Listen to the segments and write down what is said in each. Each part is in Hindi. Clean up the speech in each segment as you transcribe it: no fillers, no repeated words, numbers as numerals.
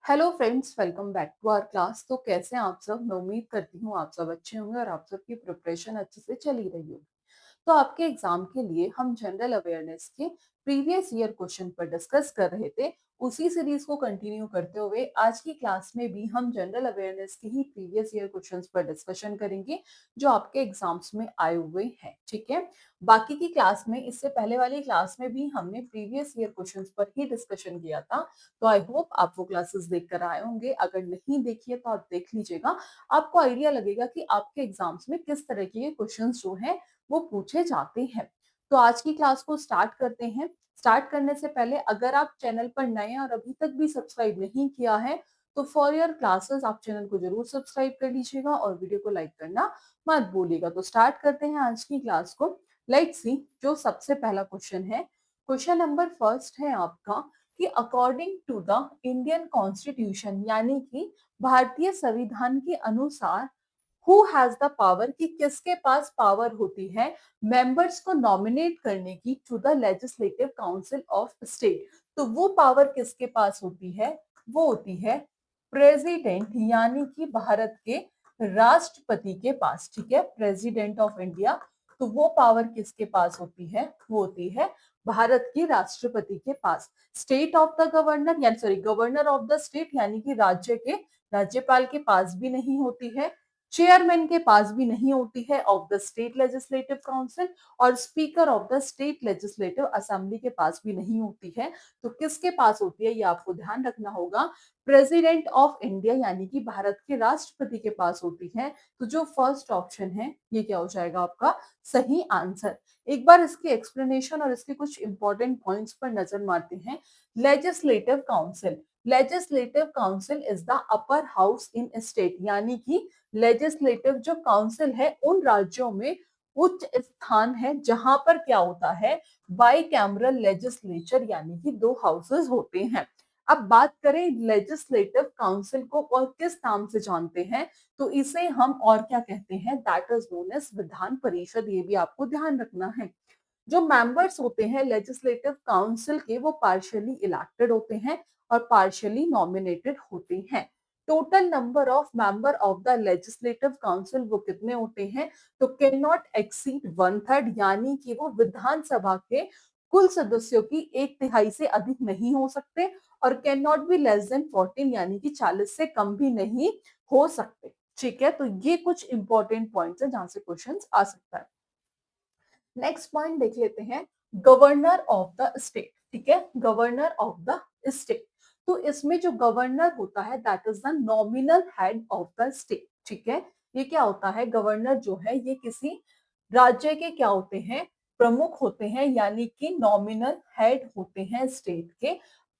Hello friends, welcome back to our class. तो कैसे हैं आप सब? मैं उम्मीद करती हूँ आप सब अच्छे होंगे और आप सबकी प्रिपरेशन अच्छे से चल ही रही होगी। तो आपके एग्जाम के लिए हम जनरल अवेयरनेस के प्रीवियस ईयर क्वेश्चन पर डिस्कस कर रहे थे। उसी सीरीज को कंटिन्यू करते हुए आज की क्लास में भी हम जनरल अवेयरनेस के ही प्रीवियस ईयर क्वेश्चंस पर डिस्कशन करेंगे जो आपके एग्जाम्स में आए हुए हैं। ठीक है, बाकी की क्लास में, इससे पहले वाली क्लास में भी हमने प्रीवियस ईयर क्वेश्चंस पर ही डिस्कशन किया था। तो आई होप आप वो क्लासेस देख कर आए होंगे। अगर नहीं देखी है तो आप देख लीजिएगा, आपको आइडिया लगेगा कि आपके एग्जाम्स में किस तरह के क्वेश्चंस जो हैं वो पूछे जाते हैं। तो आज की क्लास को स्टार्ट करते हैं। स्टार्ट करने से पहले अगर आप चैनल पर नए हैं और अभी तक भी सब्सक्राइब नहीं किया है तो फॉर योर क्लासेस आप चैनल को जरूर सब्सक्राइब कर लीजिएगा और वीडियो को लाइक करना मत भूलिएगा। तो स्टार्ट करते हैं आज की क्लास को। लेट्स सी, जो सबसे पहला क्वेश्चन है, क्वेश्चन नंबर फर्स्ट है आपका कि according to the Indian constitution, यानी कि भारतीय संविधान के अनुसार, हु हैज द पावर, कि किसके पास पावर होती है मेंबर्स को नॉमिनेट करने की to the legislative council of state. तो वो पावर किसके पास होती है? वो होती है प्रेसिडेंट, यानी कि भारत के राष्ट्रपति के पास। ठीक है, प्रेसिडेंट ऑफ इंडिया। तो वो पावर किसके पास होती है? वो होती है भारत के राष्ट्रपति के पास। स्टेट ऑफ द गवर्नर, यानी sorry, governor of the state, यानी कि राज्य के राज्यपाल के पास भी नहीं होती है। चेयरमैन के पास भी नहीं होती है of the state legislative council, और speaker of the state legislative assembly के पास भी नहीं होती है। तो किसके पास होती है ये आपको ध्यान रखना होगा। प्रेसिडेंट ऑफ इंडिया, यानी कि भारत के राष्ट्रपति के पास होती है। तो जो फर्स्ट ऑप्शन है ये क्या हो जाएगा आपका सही आंसर। एक बार इसके एक्सप्लेनेशन और इसके कुछ इंपॉर्टेंट पॉइंट्स पर नजर मारते हैं। Legislative council, legislative council is the upper house in state, यानी कि लेजिस्लेटिव जो काउंसिल है उन राज्यों में उच्च स्थान है जहां पर क्या होता है, बाई कैमरल लेजिस्लेचर, यानी कि दो हाउसेस होते हैं। अब बात करें लेजिस्लेटिव काउंसिल को और किस नाम से जानते हैं, तो इसे हम और क्या कहते हैं, that is known as Vidhan Parishad. ये भी आपको ध्यान रखना है। जो मेंबर्स होते हैं लेजिस्लेटिव काउंसिल के, वो पार्शियली इलेक्टेड होते हैं और पार्शियली नॉमिनेटेड होते हैं। Total number of member of the legislative council वो कितने होते हैं, तो can not exceed one third, यानी कि वो विधानसभा के कुल सदस्यों की एक तिहाई से अधिक नहीं हो सकते, और can not be less than 14, यानी कि 40 से कम भी नहीं हो सकते। ठीक है, तो ये कुछ इंपॉर्टेंट पॉइंट्स है जहां से क्वेश्चंस आ सकता है। नेक्स्ट पॉइंट देख लेते हैं, गवर्नर ऑफ द स्टेट। ठीक है, गवर्नर ऑफ द स्टेट। तो इसमें जो गवर्नर होता है that is the nominal head of the state. ठीक है, ये क्या होता है, गवर्नर जो है ये किसी राज्य के क्या होते हैं, प्रमुख होते हैं, यानी कि नॉमिनल हेड होते हैं स्टेट के।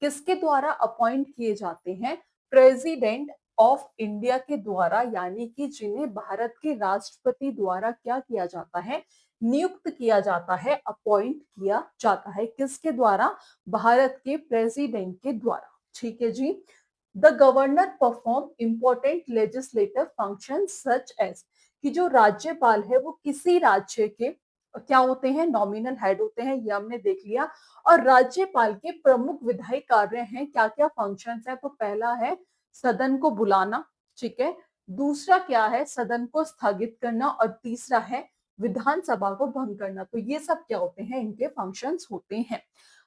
किसके द्वारा अपॉइंट किए जाते हैं? प्रेसिडेंट ऑफ इंडिया के द्वारा, यानी कि जिन्हें भारत के राष्ट्रपति द्वारा क्या किया जाता है, नियुक्त किया जाता है, अपॉइंट किया जाता है। किसके द्वारा? भारत के प्रेसिडेंट के द्वारा। ठीक है जी। The governor perform important legislative function such as, कि जो राज्यपाल है वो किसी राज्य के क्या होते हैं, नॉमिनल हेड होते हैं, ये हमने देख लिया। और राज्यपाल के प्रमुख विधायी कार्य हैं, क्या क्या फंक्शंस हैं, तो पहला है सदन को बुलाना। ठीक है, दूसरा क्या है, सदन को स्थगित करना, और तीसरा है विधानसभा को भंग करना। तो ये सब क्या होते हैं, इनके फंक्शंस होते हैं।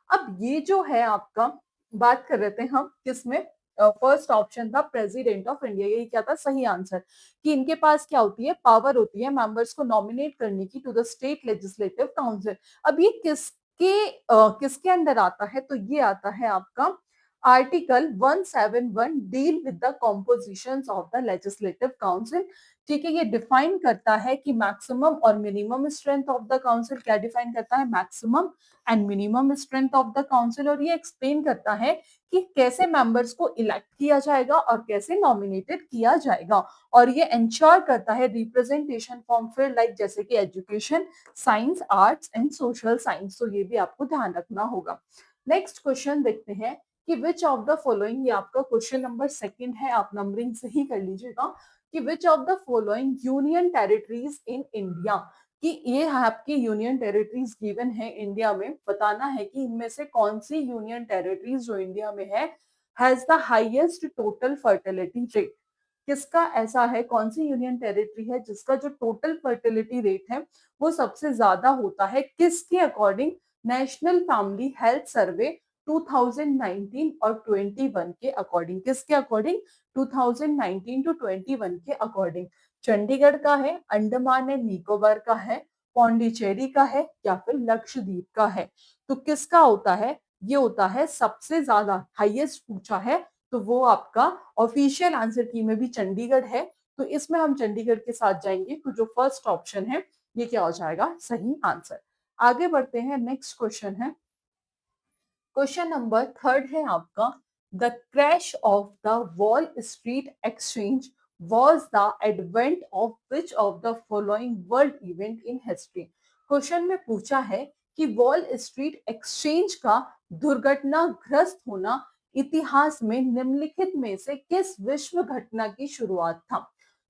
अब ये जो है आपका, बात कर रहे थे हम किसमें, फर्स्ट ऑप्शन था प्रेसिडेंट ऑफ इंडिया, यही क्या था सही आंसर, कि इनके पास क्या होती है, पावर होती है मेंबर्स को नॉमिनेट करने की to the state legislative council. अब ये किसके अंडर आता है, तो ये आता है आपका article 171 deal with the composition of the legislative council. ठीक है, ये डिफाइन करता है कि मैक्सिमम और minimum strength of the council, क्या डिफाइन करता है, maximum and minimum strength of the council, और ये एक्सप्लेन करता है कि कैसे मेंबर्स को इलेक्ट किया जाएगा और कैसे नॉमिनेटेड किया जाएगा। और ये इंश्योर करता है रिप्रेजेंटेशन फ्रॉम फील्ड लाइक जैसे कि education, science, arts and social science. तो ये भी आपको ध्यान रखना होगा। नेक्स्ट क्वेश्चन देखते हैं कि विच ऑफ द फॉलोइंग, ये आपका क्वेश्चन नंबर सेकंड है, आप नंबरिंग सही कर लीजिएगा, कि which of the following union territories in India, कि ये आपकी यूनियन टेरिटरीज गिवन है इंडिया में, बताना है कि इनमें से कौन सी यूनियन टेरिटरीज जो इंडिया में है has the highest total fertility rate? किसका ऐसा है, कौन सी यूनियन टेरिटरी है जिसका जो टोटल फर्टिलिटी रेट है वो सबसे ज्यादा होता है, किसके according? National family health survey 2019 और 21 के अकॉर्डिंग। किसके अकॉर्डिंग? 2019 टू 21 के अकॉर्डिंग। चंडीगढ़ का है, अंडमान एंड निकोबार का है, पौंडीचेरी का है, या फिर लक्षद्वीप का है? तो किसका होता है? ये होता है सबसे ज्यादा हाईएस्ट पूछा है तो वो आपका ऑफिशियल आंसर की में भी चंडीगढ़ है, तो इसमें हम चंडीगढ़ के साथ जाएंगे। तो जो फर्स्ट ऑप्शन है ये क्या हो जाएगा? सही आंसर। आगे बढ़ते हैं, नेक्स्ट क्वेश्चन है, क्वेश्चन नंबर थर्ड है आपका, the crash of the wall street exchange was the advent of which of the following world event in history? Question में पूछा है कि वॉल स्ट्रीट एक्सचेंज का दुर्घटनाग्रस्त होना इतिहास में निम्नलिखित में से किस विश्व घटना की शुरुआत था?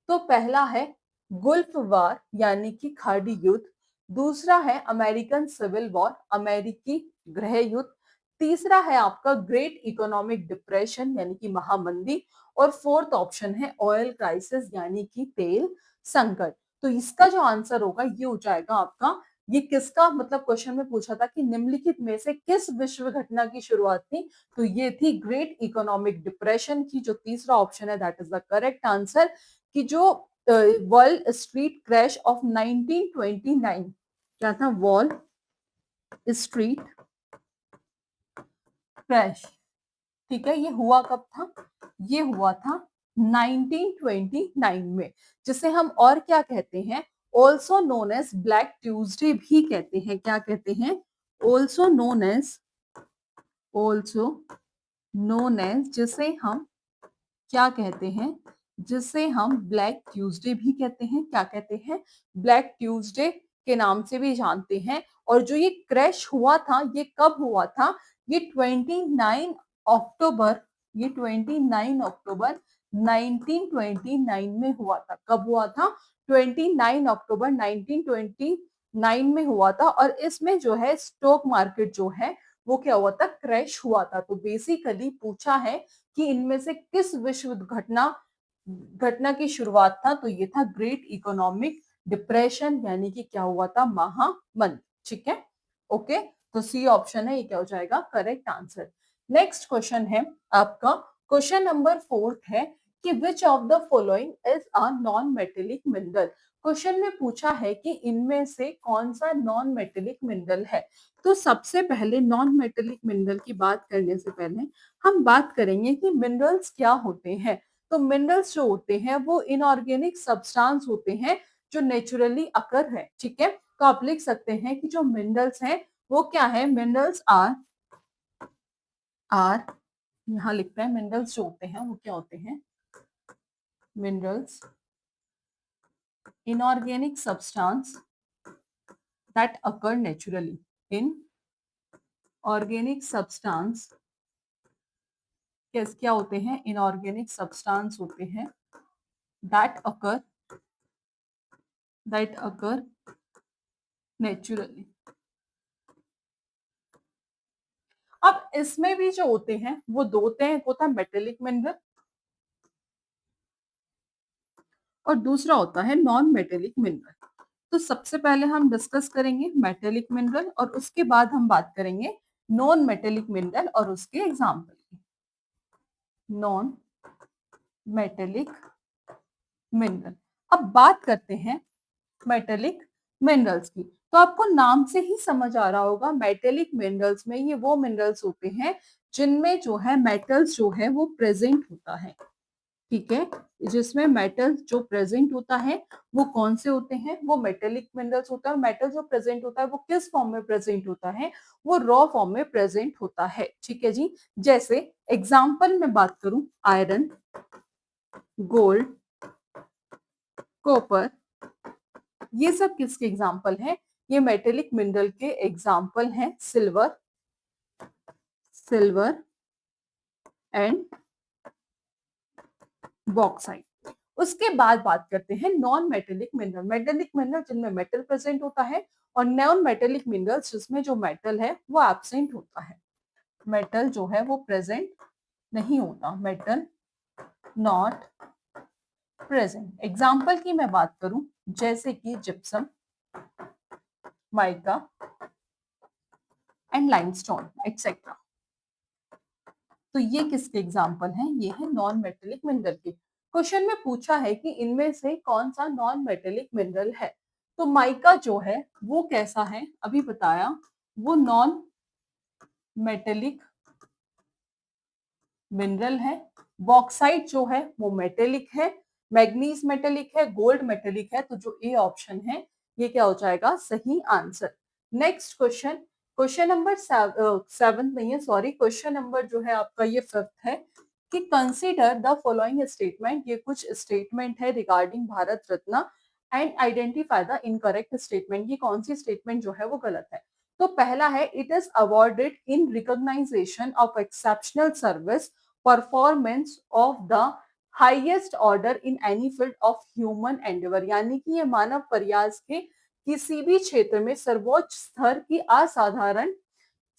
तो पहला है गुल्फ वार यानी कि खाड़ी युद्ध, दूसरा है अमेरिकन सिविल वॉर, अमेरिकी गृह युद्ध, तीसरा है आपका ग्रेट इकोनॉमिक डिप्रेशन यानी कि महामंदी, और फोर्थ ऑप्शन है ऑयल क्राइसिस यानी कि तेल संकट। तो इसका जो आंसर होगा ये हो जाएगा आपका, ये किसका मतलब क्वेश्चन में पूछा था कि निम्नलिखित में से किस विश्व घटना की शुरुआत थी, तो ये थी ग्रेट इकोनॉमिक डिप्रेशन की। जो तीसरा ऑप्शन है that is the correct answer, कि जो वर्ल्ड स्ट्रीट क्रैश ऑफ 1929, क्या था? वॉल स्ट्रीट क्रैश, ठीक है, ये हुआ कब था? ये हुआ था 1929 में, जिसे हम और क्या कहते हैं? Also known as black Tuesday भी कहते हैं। क्या कहते हैं? Also known as, also known as, जिसे हम क्या कहते हैं? जिसे हम ब्लैक ट्यूसडे भी कहते हैं। क्या कहते हैं? ब्लैक ट्यूसडे के नाम से भी जानते हैं। और जो ये क्रैश हुआ था ये कब हुआ था? ये 29 अक्टूबर, ये 29 अक्टूबर 1929 में हुआ था। कब हुआ था? 29 अक्टूबर 1929 में हुआ था। और इसमें जो है स्टॉक मार्केट जो है वो क्या हुआ था? क्रैश हुआ था। तो बेसिकली पूछा है कि इनमें से किस विश्व घटना की शुरुआत था, तो ये था ग्रेट इकोनॉमिक डिप्रेशन यानी कि क्या हुआ था? महामंदी। ठीक है, ओके, तो सी ऑप्शन है, ये क्या हो जाएगा? Correct answer. नेक्स्ट क्वेश्चन है आपका, क्वेश्चन नंबर फोर्थ है कि which of the following is a non metallic mineral? Question में पूछा है कि इनमें से कौन सा नॉन मेटेलिक मिनरल है। तो सबसे पहले नॉन मेटेलिक मिनरल की बात करने से पहले हम बात करेंगे कि मिनरल्स क्या होते हैं। तो मिनरल्स जो होते हैं वो इनऑर्गेनिक सब्सटेंस होते हैं जो नेचुरली अकर है। ठीक है, तो आप लिख सकते हैं कि जो मिनरल्स हैं वो क्या है? मिनरल्स आर यहाँ लिखते हैं, मिनरल्स जो होते हैं वो क्या होते हैं? Minerals inorganic substance that occur naturally, in organic substance क्या होते हैं? इनऑर्गेनिक सब्सटेंस होते हैं दैट अकर नेचुरली। अब इसमें भी जो होते हैं वो दो होते हैं, एक होता है मेटेलिक मिनरल और दूसरा होता है नॉन मेटेलिक मिनरल। तो सबसे पहले हम डिस्कस करेंगे मेटेलिक मिनरल और उसके बाद हम बात करेंगे नॉन मेटेलिक मिनरल और उसके एग्जाम्पल की। नॉन मेटेलिक मिनरल, अब बात करते हैं मेटेलिक मिनरल्स की। तो आपको नाम से ही समझ आ रहा होगा, मेटेलिक मिनरल्स में ये वो मिनरल्स होते हैं जिनमें जो है मेटल्स जो है वो प्रेजेंट होता है। ठीक है, जिसमें मेटल जो प्रेजेंट होता है वो कौन से होते हैं? वो मेटेलिक मिनरल्स होता है। मेटल जो प्रेजेंट होता है वो किस फॉर्म में प्रेजेंट होता है? वो रॉ फॉर्म में प्रेजेंट होता है। ठीक है जी, जैसे एग्जांपल में बात करूं, आयरन, गोल्ड, कॉपर, ये सब किसके एग्जाम्पल हैं? ये मेटेलिक मिनरल के एग्जाम्पल हैं। Silver and bauxite. उसके बाद बात करते हैं non metallic mineral. Metallic mineral जिनमें मेटल प्रेजेंट होता है और नॉन मेटेलिक मिनरल्स जिसमें जो मेटल है वो एब्सेंट होता है। मेटल जो है वो प्रेजेंट नहीं होता, मेटल नॉट प्रेजेंट। एग्जाम्पल की मैं बात करूं, जैसे कि gypsum, mica and limestone etcetera. तो ये किसके एग्जाम्पल हैं? ये है नॉन मेटेलिक मिनरल के। क्वेश्चन में पूछा है कि इनमें से कौन सा नॉन मेटेलिक मिनरल है। तो माइका जो है वो कैसा है, अभी बताया, वो नॉन मेटेलिक मिनरल है। बॉक्साइट जो है वो मेटेलिक है, मैग्नीज मेटेलिक है, गोल्ड मेटेलिक है। तो जो ए ऑप्शन है ये क्या हो जाएगा? सही answer. Next question, question number 7 नहीं है, सॉरी, क्वेश्चन नंबर जो है आपका ये 5th है कि कंसीडर द फॉलोइंग स्टेटमेंट। ये कुछ स्टेटमेंट है regarding Bharat Ratna and identify the incorrect statement. ये कौन सी स्टेटमेंट जो है वो गलत है? तो पहला है, it is awarded in recognition of exceptional service performance of the highest order in any field of human endeavour. यानी कि ये मानव प्रयास के किसी भी क्षेत्र में सर्वोच्च स्तर की असाधारण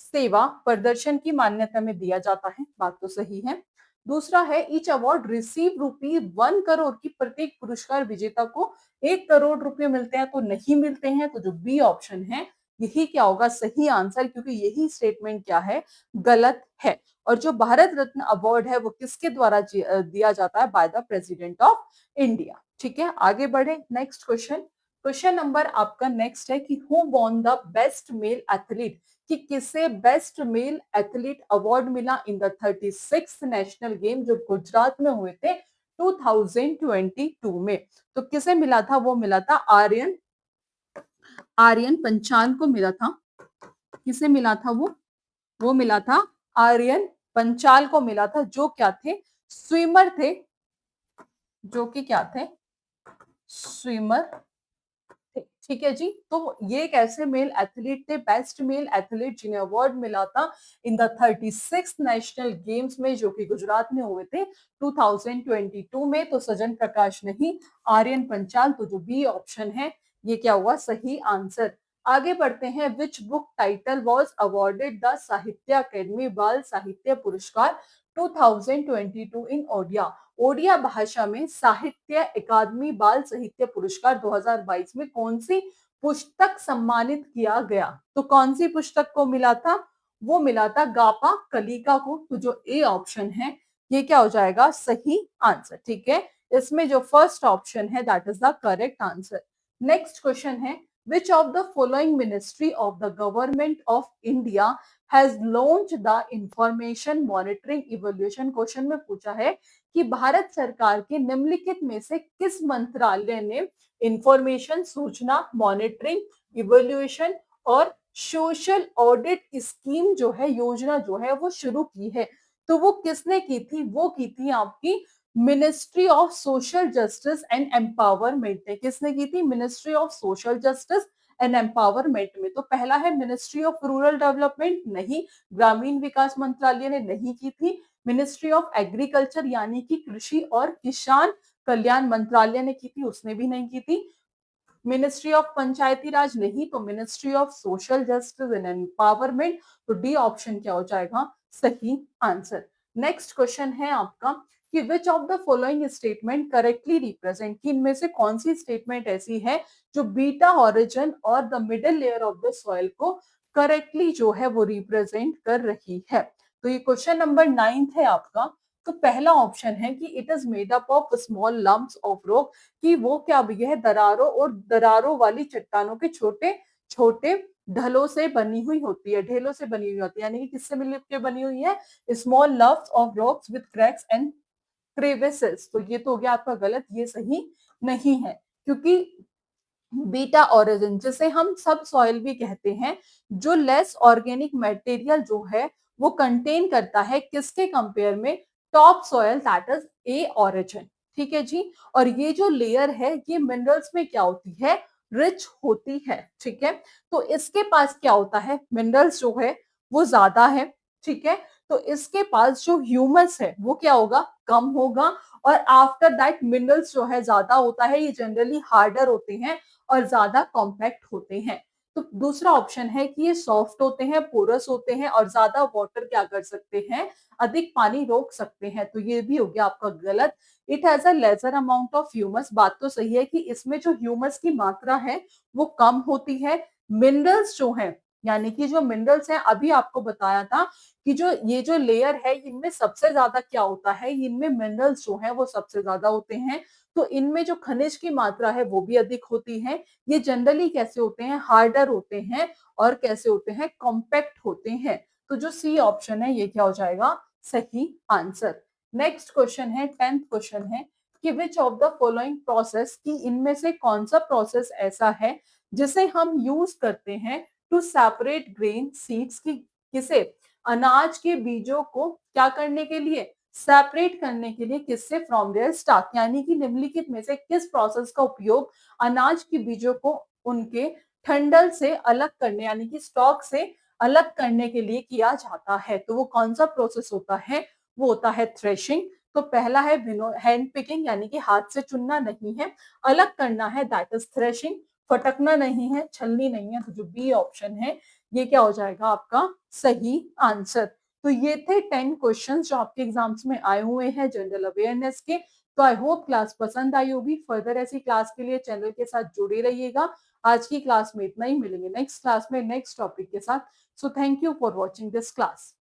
सेवा प्रदर्शन की मान्यता में दिया जाता है। बात तो सही है। दूसरा है, ईच अवार्ड रिसीव ₹1 करोड़ की प्रत्येक पुरस्कार विजेता को 1 करोड़ रुपए मिलते हैं, तो नहीं मिलते हैं। तो जो बी ऑप्शन है यही क्या होगा? सही आंसर, क्योंकि यही स्टेटमेंट क्या है? गलत है। और जो भारत रत्न अवार्ड है वो किसके द्वारा दिया जाता है? By the president of India. ठीक है, आगे बढ़े। नेक्स्ट क्वेश्चन, क्वेश्चन नंबर आपका नेक्स्ट है कि who won the best male athlete. कि किसे बेस्ट मेल एथलीट अवार्ड मिला in the 36th national game जो गुजरात में हुए थे 2022 में। तो किसे मिला था? वो मिला था आर्यन आर्यन पंचाल को मिला था। किसे मिला था? वो मिला था आर्यन पंचाल को मिला था, जो क्या थे? स्विमर थे। जो कि क्या थे? स्विमर थे। ठीक है जी। तो ये एक ऐसे मेल एथलीट थे, बेस्ट मेल एथलीट, जिन्हें अवार्ड मिला था in the 36th national games में, जो कि गुजरात में हुए थे 2022 में। तो सजन प्रकाश नहीं, आर्यन पंचाल। तो जो बी ऑप्शन है ये क्या हुआ? सही आंसर। आगे बढ़ते हैं, which book title was awarded the साहित्य अकेडमी बाल साहित्य पुरस्कार 2022 इन ओडिया। ओडिया भाषा में साहित्य अकादमी बाल साहित्य पुरस्कार 2022 में कौन सी पुस्तक सम्मानित किया गया? तो कौन सी पुस्तक को मिला था? वो मिला था गापा कलिका को। तो जो ए ऑप्शन है ये क्या हो जाएगा? सही आंसर। ठीक है, इसमें जो फर्स्ट ऑप्शन है that is the correct answer. Next question है, which of the following ministry of the government of India has launched the information monitoring evaluation। Question में पूछा है कि भारत सरकार के निम्नलिखित में से किस मंत्रालय ने इंफॉर्मेशन, सूचना, मॉनिटरिंग, इवोल्यूशन और सोशल ऑडिट स्कीम जो है, योजना जो है वो शुरू की है। तो वो किसने की थी? वो की थी आपकी ministry of social justice and empowerment ने। किसने की थी? Ministry of social justice and empowerment में। तो पहला है मिनिस्ट्री ऑफ रूरल डेवलपमेंट, नहीं। ग्रामीण विकास मंत्रालय ने नहीं की थी। मिनिस्ट्री ऑफ एग्रीकल्चर यानी कि कृषि और किसान कल्याण मंत्रालय ने की थी, उसने भी नहीं की थी। मिनिस्ट्री ऑफ पंचायती राज नहीं, तो ministry of social justice and empowerment. तो डी ऑप्शन क्या हो जाएगा? सही आंसर। नेक्स्ट क्वेश्चन है आपका कि which of the following statement correctly represent. कि इनमें से कौन सी स्टेटमेंट ऐसी है जो बीटा ऑरिजिन और the middle layer of the soil को करेक्टली जो है वो रिप्रेजेंट कर रही है। तो ये क्वेश्चन नंबर 9th है आपका। तो पहला ऑप्शन है कि it is made up of small lumps of rock. कि वो क्या भी है? दरारों और दरारों वाली चट्टानों के छोटे छोटे ढलों से बनी हुई होती है, ढेलों से बनी हुई होती है। यानी कि किससे मिलकर बनी हुई है? Small lumps of rocks with cracks and crevices. तो ये तो हो गया आपका गलत, ये सही नहीं है। क्योंकि बीटा ओरिजिन, जिसे हम सब सॉइल भी कहते हैं, जो लेस ऑर्गेनिक मटेरियल जो है वो कंटेन करता है, किसके कंपेयर में? Top soil, that is a origin. ठीक है जी। और ये जो लेयर है ये मिनरल्स में क्या होती है? रिच होती है। ठीक है, तो इसके पास क्या होता है? मिनरल्स जो है वो ज्यादा है। ठीक है, तो इसके पास जो ह्यूमस है वो क्या होगा? कम होगा। और आफ्टर दैट मिनरल्स जो है ज्यादा होता है, ये जनरली हार्डर होते हैं और ज्यादा कॉम्पैक्ट होते हैं। तो दूसरा ऑप्शन है कि ये सॉफ्ट होते हैं, पोरस होते हैं और ज्यादा वाटर क्या कर सकते हैं, अधिक पानी रोक सकते हैं। तो ये भी हो गया आपका गलत। It has a lesser amount of humus. बात तो सही है कि इसमें जो ह्यूमस की मात्रा है वो कम होती है। मिनरल्स जो है, यानी कि जो मिनरल्स हैं, अभी आपको बताया था कि जो ये जो लेयर है इनमें सबसे ज्यादा क्या होता है, इनमें मिनरल्स जो है वो सबसे ज्यादा होते हैं। तो इनमें जो खनिज की मात्रा है वो भी अधिक होती है। ये जनरली कैसे होते हैं, हार्डर होते हैं और कैसे होते हैं, कॉम्पैक्ट होते हैं। तो जो सी ऑप्शन है ये क्या हो जाएगा, सही आंसर। नेक्स्ट क्वेश्चन है, 10th क्वेश्चन है कि which of the following process, की इनमें से कौन सा प्रोसेस ऐसा है जिसे हम यूज करते हैं टू सेपरेट ग्रेन सीड्स की, किसे, अनाज के बीजों को क्या करने के लिए, सेपरेट करने के लिए, किससे, फ्रॉम देयर स्टार्क। यानी कि निम्नलिखित में से किस प्रोसेस का उपयोग अनाज के बीजों को उनके ठंडल से अलग करने, यानी कि स्टॉक से अलग करने के लिए किया जाता है। तो वो कौन सा प्रोसेस होता है, वो होता है थ्रेशिंग। तो पहला है हैंड पिकिंग, यानी कि हाथ से चुनना नहीं है, अलग करना है, दैट इज थ्रेशिंग। फटकना नहीं है, छलनी नहीं है। तो जो बी ऑप्शन है ये क्या हो जाएगा आपका सही आंसर। तो ये थे 10 क्वेश्चंस जो आपके एग्जाम्स में आए हुए हैं जनरल अवेयरनेस के। तो आई होप क्लास पसंद आई होगी। फर्दर ऐसी क्लास के लिए चैनल के साथ जुड़े रहिएगा। आज की क्लास में इतना ही, मिलेंगे नेक्स्ट क्लास में नेक्स्ट टॉपिक के साथ। So thank you for watching this class.